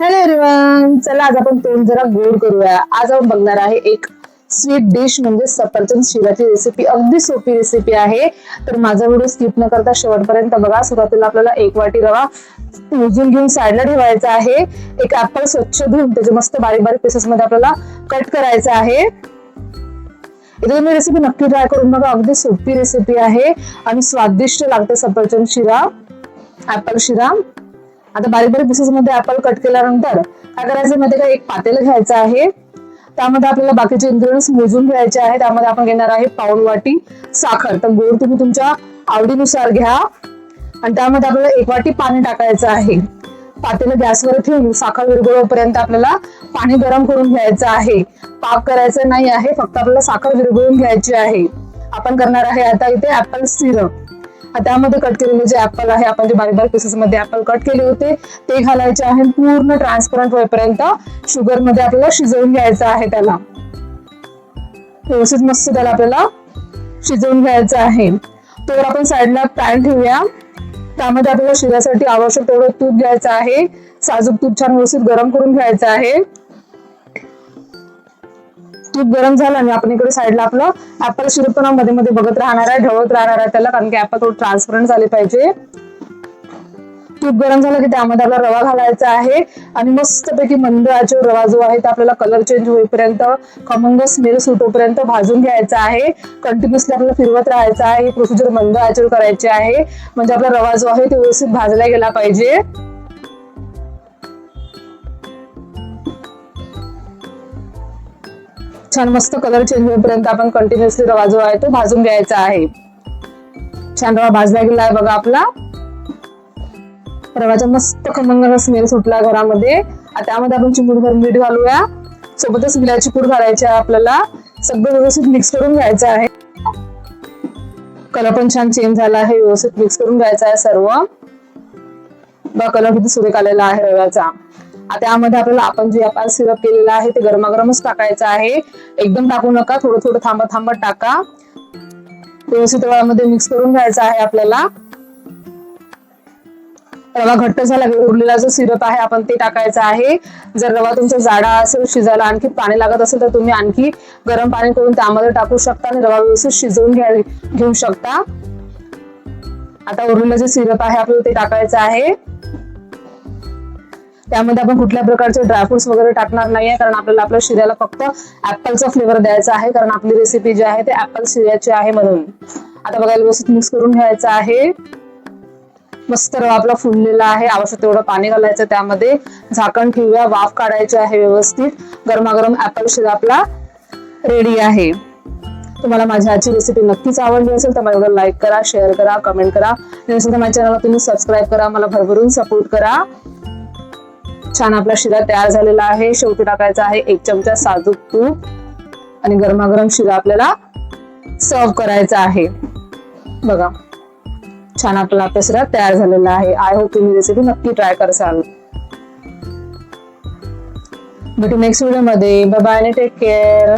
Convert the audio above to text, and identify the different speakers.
Speaker 1: Hello everyone, चला आज आपण तोंड जरा गोड करूया। आज आपण बघणार आहे एक स्वीट डिश म्हणजे सफरचंद शिराची रेसिपी। अगदी सोपी रेसिपी आहे, तर माझा व्हिडिओ स्किप न करता शेवटपर्यंत बघा। सुरुवातीला आपल्याला एक वाटी रवा मोजून घेऊन साईडला ठेवायचा आहे। एक ऍपल स्वच्छ धुवून त्याचे मस्त बारीक बारीक पीसेस मध्ये आपल्याला कट करायचं आहे। इथे तुम्ही रेसिपी नक्की ट्राय करून बघा, अगदी सोपी रेसिपी आहे आणि स्वादिष्ट लागते सफरचंद शिरा, ऍपल शिरा। आता बारीक बारीक पीसेस मध्ये ऍपल कट केल्यानंतर काय करायचं माहिती का, एक पातेलं घ्यायचं आहे। त्यामध्ये आपल्याला बाकीचे इन्ग्रेडियंट्स मोजून घ्यायचे आहे। त्यामध्ये आपण घेणार आहे पाऊण वाटी साखर, तर गोड तुम्ही तुमच्या आवडीनुसार घ्या। आणि त्यामध्ये आपल्याला एक वाटी पाणी टाकायचं आहे। पातेलं गॅसवर ठेवून साखर विरघळेपर्यंत आपल्याला पाणी गरम करून घ्यायचं आहे। पाक करायचं नाही आहे, फक्त आपल्याला साखर विरघळून घ्यायची आहे। आपण करणार आहे आता इथे ऍपल सिरप। त्यामध्ये कट केलेले जे ऍपल आहे, आपण जे बारीक बारीक पीसेस मध्ये ऍपल कट केले होते ते घालायचे आहे। पूर्ण ट्रान्सपरंट होईपर्यंत शुगर मध्ये आपल्याला शिजवून घ्यायचं आहे। त्याला व्यवस्थित मस्त त्याला आपल्याला शिजवून घ्यायचं आहे। तर आपण साईडला पॅन ठेवूया। त्यामध्ये आपल्याला शिऱ्यासाठी आवश्यक तेवढं तूप घ्यायचं आहे। साजूक तूप छान व्यवस्थित गरम करून घ्यायचं आहे। तूप गरम झालं आणि आपण इकडे साईडला आपलं ऍपल सिरप पण मध्ये मध्ये बघत राहणार आहे, ढवळत राहणार आहे त्याला, कारण की ऍपल थोडं ट्रान्सपरंट झाले पाहिजे। तूप गरम झालं की त्यामध्ये आपला रवा घालायचा आहे आणि मस्तपैकी मंद आचेवर रवा जो आहे तो आपल्याला कलर चेंज होईपर्यंत, खमंग स्मेल सुटोपर्यंत भाजून घ्यायचा आहे। कंटिन्युअसली आपल्याला फिरवत राहायचं आहे। ही प्रोसिजर मंद आचेवर करायची आहे, म्हणजे आपला रवा जो आहे तो व्यवस्थित भाजला गेला पाहिजे। छान मस्त कलर चेंज होईपर्यंत आपण कंटिन्युअसली रवा जो आहे तो भाजून घ्यायचा आहे। छान रवा भाजला गेला आहे बघा आपला। रवाचा मस्त खमंग स्मेल सुटला घरामध्ये। त्यामध्ये आपण चिमूटभर मीठ घालूया, सोबतच विलायची पूड घालायची आहे आपल्याला। सगळं व्यवस्थित मिक्स करून घ्यायचं आहे। कलर पण छान चेंज झाला आहे, व्यवस्थित मिक्स करून घ्यायचा आहे सर्व। बघा कलर किती सुरेख आलेला आहे रव्याचा। त्यामध्ये आपल्याला आपण जे ऍपल सिरप केलेलं आहे ते गरमागरमच टाकायचं आहे। एकदम टाकू नका, थोडं थोडं थांबत थांबत टाका। व्यवस्थित रव्यामध्ये मिक्स करून घ्यायचं आहे आपल्याला। रवा घट्ट झाला की उरलेला जो सिरप आहे आपण ते टाकायचं आहे। जर रवा तुमचा जाडा असेल, शिजायला आणखी पाणी लागत असेल, तर तुम्ही आणखी गरम पाणी करून त्यामध्ये टाकू शकता आणि रवा व्यवस्थित शिजवून घेऊ शकता। आता उरलेलं जे सिरप आहे आपल्याला ते टाकायचं आहे। त्यामध्ये आपण कुठल्या प्रकारचे ड्रायफ्रुट्स वगैरे टाकणार नाहीये, कारण आपल्याला आपल्या शिऱ्याला फक्त ऍपलचा फ्लेवर द्यायचा आहे, कारण आपली रेसिपी जी आहे ते ऍपल शिऱ्याची आहे म्हणून। आता बघायला व्यवस्थित मिक्स करून घ्यायचं आहे। मस्त रवा आपला फुललेला आहे, आवश्यक तेवढं पाणी घालायचं त्यामध्ये। झाकण ठेवूया, वाफ काढायची आहे व्यवस्थित। गरमागरम ऍपल शिरा आपला रेडी आहे। तुम्हाला माझी आजची रेसिपी नक्कीच आवडली असेल तर मला एवढं लाईक करा, शेअर करा, कमेंट करा। माझ्या चॅनलला तुम्ही सबस्क्राईब करा, मला भरभरून सपोर्ट करा। छान आपला शिरा तयार झालेला आहे। शेवटी टाकायचा आहे 1 चमचा साजूक तूप आणि गरमागरम शिरा आपल्याला सर्व करायचा आहे। बघा छान आपला शिरा तयार झालेला आहे। आय होप तुम्ही रेसिपी नक्की ट्राय कराल। भेटू नेक्स्ट व्हिडिओ मध्ये। बाय बाय आणि टेक केअर।